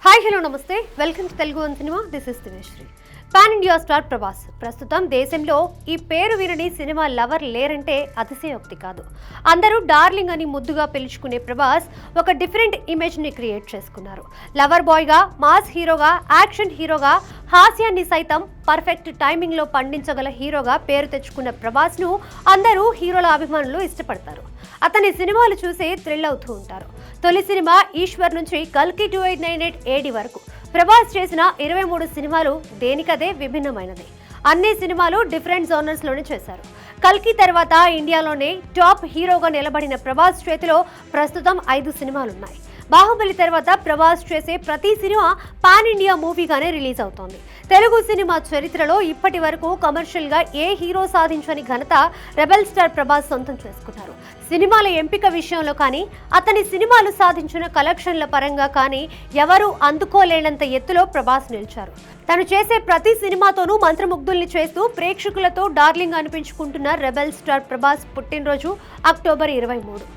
Hi hello namaste welcome to Telugu one cinema. This is Dineshri. Pan India star Prabhas ప్రస్తుతం దేశంలో ఈ పేరు వినని సినిమా లవర్ లేరంటే అతిశయోక్తి కాదు. అందరూ డార్లింగ్ అని ముద్దుగా పిలుచుకునే ప్రభాస్ ఒక డిఫరెంట్ ఇమేజ్ని క్రియేట్ చేసుకున్నారు. లవర్ బాయ్గా, మాస్ హీరోగా, యాక్షన్ హీరోగా, హాస్యాన్ని సైతం పర్ఫెక్ట్ టైమింగ్లో పండించగల హీరోగా పేరు తెచ్చుకున్న ప్రభాస్ను అందరూ హీరోల అభిమానులు ఇష్టపడతారు. అతని సినిమాలు చూసి థ్రిల్ అవుతూ ఉంటారు. తొలి సినిమా ఈశ్వర్ నుంచి కల్కి 2898 ఏడి వరకు ప్రభాస్ చేసిన 23 సినిమాలు దేనికదే విభిన్నమైనది. అన్ని సినిమాలు డిఫరెంట్ జోనర్స్ లోనే చేశారు. కల్కి తర్వాత ఇండియాలోనే టాప్ హీరోగా నిలబడిన ప్రభాస్ చేతిలో ప్రస్తుతం 5 సినిమాలున్నాయి. బాహుబలి తర్వాత ప్రభాస్ చేసే ప్రతి సినిమా పాన్ ఇండియా మూవీగానే రిలీజ్ అవుతోంది. తెలుగు సినిమా చరిత్రలో ఇప్పటి వరకు కమర్షియల్ గా ఏ హీరో సాధించని ఘనత రెబెల్ స్టార్ ప్రభాస్ సొంతం చేసుకున్నారు. సినిమాల ఎంపిక విషయంలో కానీ, అతని సినిమాలు సాధించిన కలెక్షన్ల పరంగా కానీ ఎవరూ అందుకోలేనంత ఎత్తులో ప్రభాస్ నిలిచారు. తను చేసే ప్రతి సినిమాతోనూ మంత్రముగ్ధుల్ని చేస్తూ ప్రేక్షకులతో డార్లింగ్ అనిపించుకుంటున్న రెబెల్ స్టార్ ప్రభాస్ పుట్టినరోజు అక్టోబర్ 23.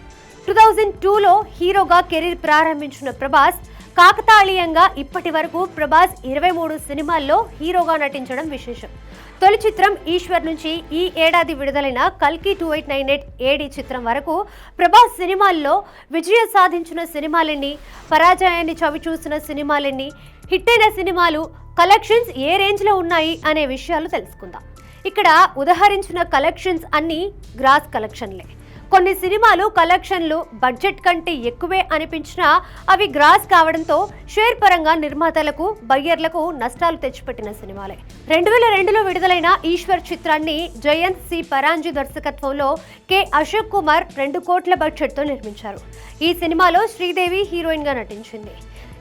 2002లో హీరోగా కెరీర్ ప్రారంభించిన ప్రభాస్ కాకతాళీయంగా ఇప్పటి వరకు ప్రభాస్ 23 సినిమాల్లో హీరోగా నటించడం విశేషం. తొలి చిత్రం ఈశ్వర్ నుంచి ఈ ఏడాది విడుదలైన కల్కి 2898 ఏడి చిత్రం వరకు ప్రభాస్ సినిమాల్లో విజయం సాధించిన సినిమాలెన్ని, పరాజయాన్ని చవిచూసిన సినిమాలెన్ని, హిట్ అయిన సినిమాలు, కలెక్షన్స్ ఏ రేంజ్లో ఉన్నాయి అనే విషయాలు తెలుసుకుందాం. ఇక్కడ ఉదహరించిన కలెక్షన్స్ అన్నీ గ్రాస్ కలెక్షన్లే. కొన్ని సినిమాలు కలెక్షన్లు బడ్జెట్ కంటే ఎక్కువే అనిపించినా అవి గ్రాస్ కావడంతో షేర్ పరంగా నిర్మాతలకు, బయ్యర్లకు నష్టాలు తెచ్చిపెట్టిన సినిమాలే. 2002లో విడుదలైన ఈశ్వర్ చిత్రాన్ని జయంత్ సి పరాంజీ దర్శకత్వంలో కె అశోక్ కుమార్ 2 కోట్ల బడ్జెట్తో నిర్మించారు. ఈ సినిమాలో శ్రీదేవి హీరోయిన్ గా నటించింది.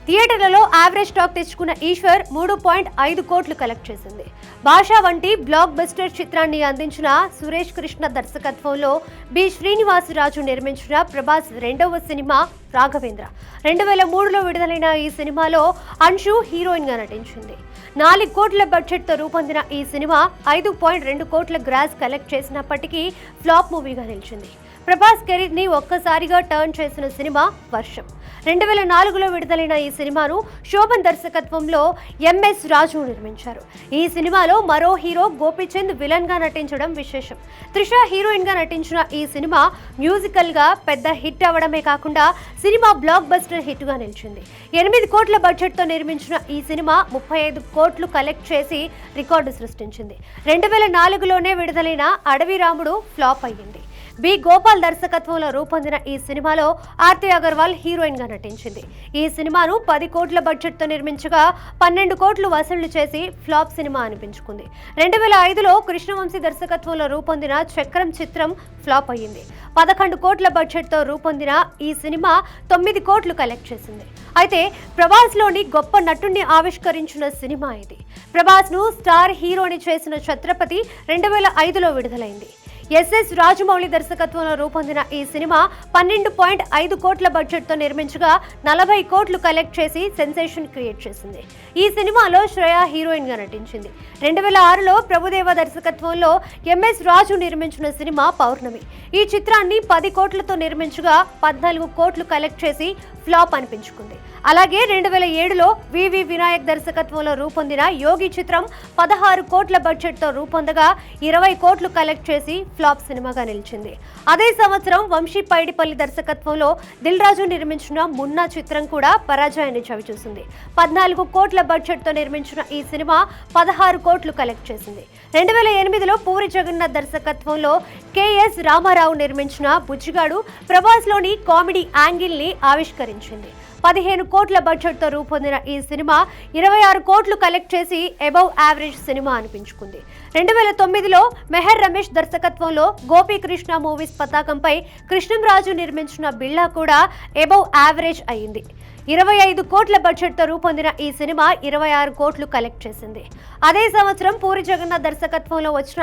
థియేటర్లలో యావరేజ్ టాక్ తెచ్చుకున్న ఈశ్వర్ 3.5 కోట్లు కలెక్ట్ చేసింది. భాషా వంటి బ్లాక్ బస్టర్ చిత్రాన్ని అందించిన సురేష్ కృష్ణ దర్శకత్వంలో బి శ్రీనివాసరాజు నిర్మించిన ప్రభాస్ 2వ సినిమా రాఘవేంద్ర. 2003లో విడుదలైన ఈ సినిమాలో అంశు హీరోయిన్ గా నటించింది. 4 కోట్ల బడ్జెట్తో రూపొందిన ఈ సినిమా 5.2 కోట్ల గ్రాస్ కలెక్ట్ చేసినప్పటికీ ఫ్లాప్ మూవీగా నిలిచింది. ప్రభాస్ కెరీర్ ని ఒక్కసారిగా టర్న్ చేసిన సినిమా వర్షం. 2004లో విడుదలైన ఈ సినిమాను శోభన్ దర్శకత్వంలో ఎంఎస్ రాజు నిర్మించారు. ఈ సినిమాలో మరో హీరో గోపీచంద్ విలన్ గా నటించడం విశేషం. త్రిష హీరోయిన్ గా నటించిన ఈ సినిమా మ్యూజికల్ గా పెద్ద హిట్ అవడమే కాకుండా సినిమా బ్లాక్ బస్టర్ హిట్ గా నిలిచింది. 8 కోట్ల బడ్జెట్ తో నిర్మించిన ఈ సినిమా 35 కోట్లు కలెక్ట్ చేసి రికార్డు సృష్టించింది. 2004లోనే విడుదలైన అడవి రాముడు ఫ్లాప్ అయ్యింది. బి గోపాల్ దర్శకత్వంలో రూపొందిన ఈ సినిమాలో ఆర్తి అగర్వాల్ హీరోయిన్ గా నటించింది. ఈ సినిమాను 10 కోట్ల బడ్జెట్ తో నిర్మించగా 12 కోట్లు వసూళ్లు చేసి ఫ్లాప్ సినిమా అనిపించుకుంది. 2005లో కృష్ణవంశీ దర్శకత్వంలో రూపొందిన చక్రం చిత్రం ఫ్లాప్ అయ్యింది. 11 కోట్ల బడ్జెట్ తో రూపొందిన ఈ సినిమా 9 కోట్లు కలెక్ట్ చేసింది. అయితే ప్రభాస్ లోని గొప్ప నటుణ్ణి ఆవిష్కరించిన సినిమా ఇది. ప్రభాస్ ను స్టార్ హీరోని చేసిన ఛత్రపతి 2005లో విడుదలైంది. ఎస్ఎస్ రాజమౌళి దర్శకత్వంలో రూపొందిన ఈ సినిమా 12.5 కోట్ల బడ్జెట్తో నిర్మించగా 40 కోట్లు కలెక్ట్ చేసి సెన్సేషన్ క్రియేట్ చేసింది. ఈ సినిమాలో శ్రేయా హీరోయిన్ గా నటించింది. 2006లో ప్రభుదేవ దర్శకత్వంలో ఎంఎస్ రాజు నిర్మించిన సినిమా పౌర్ణమి. ఈ చిత్రాన్ని 10 కోట్లతో నిర్మించగా 14 కోట్లు కలెక్ట్ చేసి ఫ్లాప్ అనిపించుకుంది. అలాగే 2007లో వివి వినాయక్ దర్శకత్వంలో రూపొందిన యోగి చిత్రం 16 కోట్ల బడ్జెట్తో రూపొందగా 20 కోట్లు కలెక్ట్ చేసి ఫ్లాప్ సినిమాగా నిలిచింది. అదే సంవత్సరం వంశీ పైడిపల్లి దర్శకత్వంలో దిల్ రాజు నిర్మించిన మున్నా చిత్రం కూడా పరాజయాన్ని చవిచూసింది. 14 కోట్ల బడ్జెట్తో నిర్మించిన ఈ సినిమా 16 కోట్లు కలెక్ట్ చేసింది. 2008లో పూరి జగన్నాథ్ దర్శకత్వంలో కెఎస్ రామారావు నిర్మించిన బుజ్జిగాడు ప్రభాస్ లోని కామెడీ యాంగిల్ ని ఆవిష్కరించింది. 15 కోట్ల బడ్జెట్తో రూపొందిన ఈ సినిమా 26 కోట్లు కలెక్ట్ చేసి అబవ్ యావరేజ్ సినిమా అనిపించుకుంది. 2009లో మెహర్ రమేష్ దర్శకత్వంలో గోపీకృష్ణ మూవీస్ పతాకంపై కృష్ణంరాజు నిర్మించిన బిళ్ళా కూడా అబవ్ యావరేజ్ అయింది. 25 కోట్ల బడ్జెట్తో రూపొందిన ఈ సినిమా 26 కోట్లు కలెక్ట్ చేసింది. అదే సంవత్సరం పూరి జగన్నాథ్ దర్శకత్వంలో వచ్చిన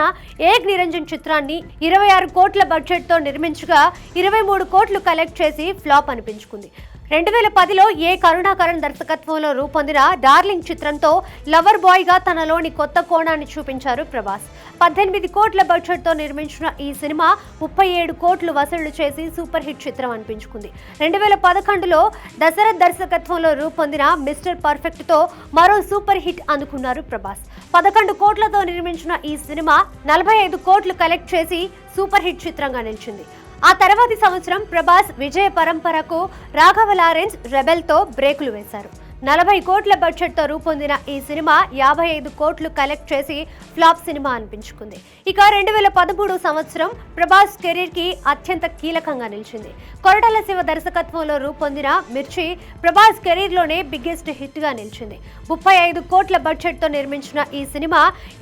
ఏక్ నిరంజన్ చిత్రాన్ని 26 కోట్ల బడ్జెట్తో నిర్మించగా 23 కోట్లు కలెక్ట్ చేసి ఫ్లాప్ అనిపించుకుంది. 2010లో ఏ కరుణాకరన్ దర్శకత్వంలో రూపొందిన డార్లింగ్ చిత్రంతో లవర్ బాయ్ గా తనలోని కొత్త కోణాన్ని చూపించారు ప్రభాస్. 18 కోట్ల బడ్జెట్ తో నిర్మించిన ఈ సినిమా 37 కోట్లు వసూళ్లు చేసి సూపర్ హిట్ చిత్రం అనిపించుకుంది. 2011లో దశరథ్ దర్శకత్వంలో రూపొందిన మిస్టర్ పర్ఫెక్ట్ తో మరో సూపర్ హిట్ అందుకున్నారు ప్రభాస్. 11 కోట్లతో నిర్మించిన ఈ సినిమా 45 కోట్లు కలెక్ట్ చేసి సూపర్ హిట్ చిత్రంగా నిలిచింది. ఆ తర్వాతి సంవత్సరం ప్రభాస్ విజయ పరంపరకు రాఘవ లారెన్స్ రెబెల్తో బ్రేకులు వేశారు. 40 కోట్ల బడ్జెట్తో రూపొందిన ఈ సినిమా 55 కోట్లు కలెక్ట్ చేసి ఫ్లాప్ సినిమా అనిపించుకుంది. ఇక 2013 సంవత్సరం ప్రభాస్ కెరీర్ కి అత్యంత కీలకంగా నిలిచింది. కొరటాల శివ దర్శకత్వంలో రూపొందిన మిర్చి ప్రభాస్ కెరీర్ లోనే బిగ్గెస్ట్ హిట్ గా నిలిచింది. 35 కోట్ల బడ్జెట్తో నిర్మించిన ఈ సినిమా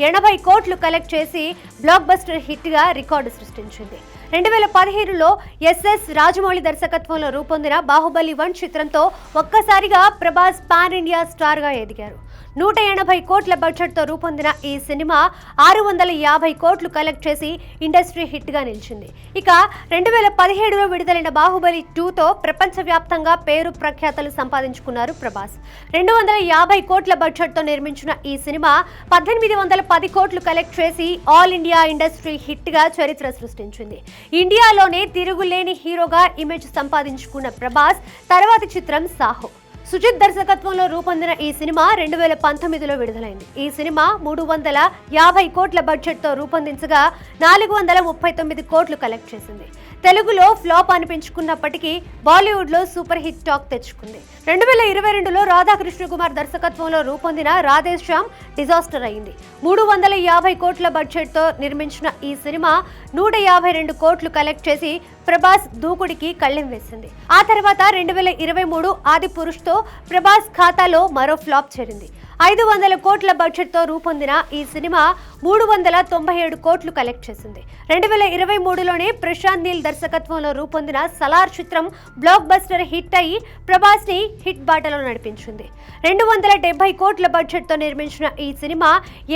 80 కోట్లు కలెక్ట్ చేసి బ్లాక్ బస్టర్ హిట్ గా రికార్డు సృష్టించింది. 2015లో ఎస్ఎస్ రాజమౌళి దర్శకత్వంలో రూపొందిన బాహుబలి 1 చిత్రంతో ఒక్కసారిగా ప్రభాస్ పాన్ ఇండియా స్టార్ గా ఎదిగారు. 180 కోట్ల బడ్జెట్తో రూపొందిన ఈ సినిమా 650 కోట్లు కలెక్ట్ చేసి ఇండస్ట్రీ హిట్ గా నిలిచింది. ఇక 2017లో విడుదలైన బాహుబలి 2తో ప్రపంచవ్యాప్తంగా పేరు ప్రఖ్యాతలు సంపాదించుకున్నారు ప్రభాస్. 250 కోట్ల బడ్జెట్తో నిర్మించిన ఈ సినిమా 1810 కోట్లు కలెక్ట్ చేసి ఆల్ ఇండియా ఇండస్ట్రీ హిట్ గా చరిత్ర సృష్టించింది. ఇండియాలోనే తిరుగులేని హీరోగా ఇమేజ్ సంపాదించుకున్న ప్రభాస్ తర్వాతి చిత్రం సాహో. సుజిత్ దర్శకత్వంలో రూపొందిన ఈ సినిమా 2019లో విడుదలైంది. ఈ సినిమా 350 కోట్ల బడ్జెట్తో రూపొందించగా 439 కోట్లు కలెక్ట్ చేసింది. తెలుగులో ఫ్లాప్ అనిపించుకున్నప్పటికీ బాలీవుడ్లో సూపర్ హిట్ టాక్ తెచ్చుకుంది. 2022లో రాధాకృష్ణ కుమార్ దర్శకత్వంలో రూపొందిన రాధేశ్యామ్ డిజాస్టర్ అయింది. 350 కోట్ల బడ్జెట్తో నిర్మించిన ఈ సినిమా 152 కోట్లు కలెక్ట్ చేసి ప్రభాస్ దూకుడికి కళ్ళెం వేసింది. ఆ తర్వాత 2023 ఆది పురుష్తో ప్రభాస్ ఖాతాలో మరో ఫ్లాప్ చేరింది. 500 కోట్ల బడ్జెట్తో రూపొందిన ఈ సినిమా 397 కోట్లు కలెక్ట్ చేసింది. 2023లోనే ప్రశాంత్ నీల్ దర్శకత్వంలో రూపొందిన సలార్ చిత్రం బ్లాక్ బస్టర్ హిట్ అయ్యి ప్రభాస్ ని హిట్ బాటలో నడిపించింది. 270 కోట్ల బడ్జెట్తో నిర్మించిన ఈ సినిమా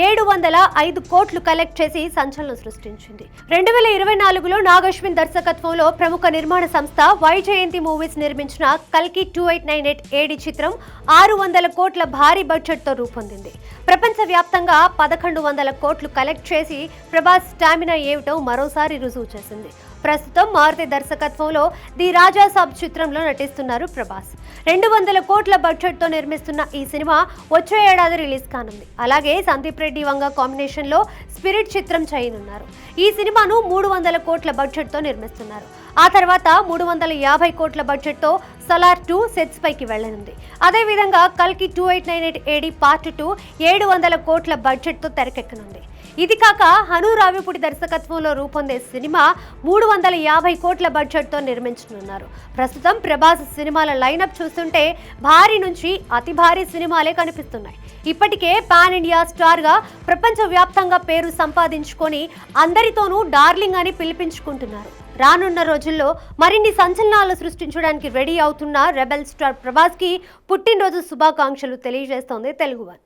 705 కోట్లు కలెక్ట్ చేసి సంచలనం సృష్టించింది. 2024లో నాగశ్విన్ దర్శకత్వంలో ప్రముఖ నిర్మాణ సంస్థ వైజయంతి మూవీస్ నిర్మించిన కల్కి 2898 ఏడి చిత్రం 600 కోట్ల భారీ బడ్జెట్తో రూపొందింది. ప్రపంచవ్యాప్తంగా 1100 కోట్లు కలెక్ట్ చేసి ప్రభాస్ స్టామినా ఏమిటో మరోసారి రుజువు చేసింది. ప్రస్తుతం మారుతి దర్శకత్వంలో ది రాజా సాబ్ చిత్రంలో నటిస్తున్నారు ప్రభాస్. 200 కోట్ల బడ్జెట్తో నిర్మిస్తున్న ఈ సినిమా వచ్చే ఏడాది రిలీజ్ కానుంది. అలాగే సందీప్ రెడ్డి వంగ కాంబినేషన్లో స్పిరిట్ చిత్రం చేయనున్నారు. ఈ సినిమాను 300 కోట్ల బడ్జెట్తో నిర్మిస్తున్నారు. ఆ తర్వాత 350 కోట్ల బడ్జెట్తో సలార్ 2 సెట్స్ పైకి వెళ్లనుంది. అదేవిధంగా కల్కి 2898 ఏడి పార్ట్ 2 700 కోట్ల బడ్జెట్తో తెరకెక్కనుంది. ఇది కాక హను రావిపూడి దర్శకత్వంలో రూపొందే సినిమా 350 కోట్ల బడ్జెట్తో నిర్మించనున్నారు. ప్రస్తుతం ప్రభాస్ సినిమాల లైనప్ చూస్తుంటే భారీ నుంచి అతి భారీ సినిమాలే కనిపిస్తున్నాయి. ఇప్పటికే పాన్ ఇండియా స్టార్ గా ప్రపంచవ్యాప్తంగా పేరు సంపాదించుకొని అందరితోనూ డార్లింగ్ అని పిలిపించుకుంటున్నారు. రానున్న రోజుల్లో మరిన్ని సంచలనాలు సృష్టించడానికి రెడీ అవుతున్న రెబెల్ స్టార్ ప్రభాస్ కి పుట్టినరోజు శుభాకాంక్షలు తెలియజేస్తోంది తెలుగు వన్.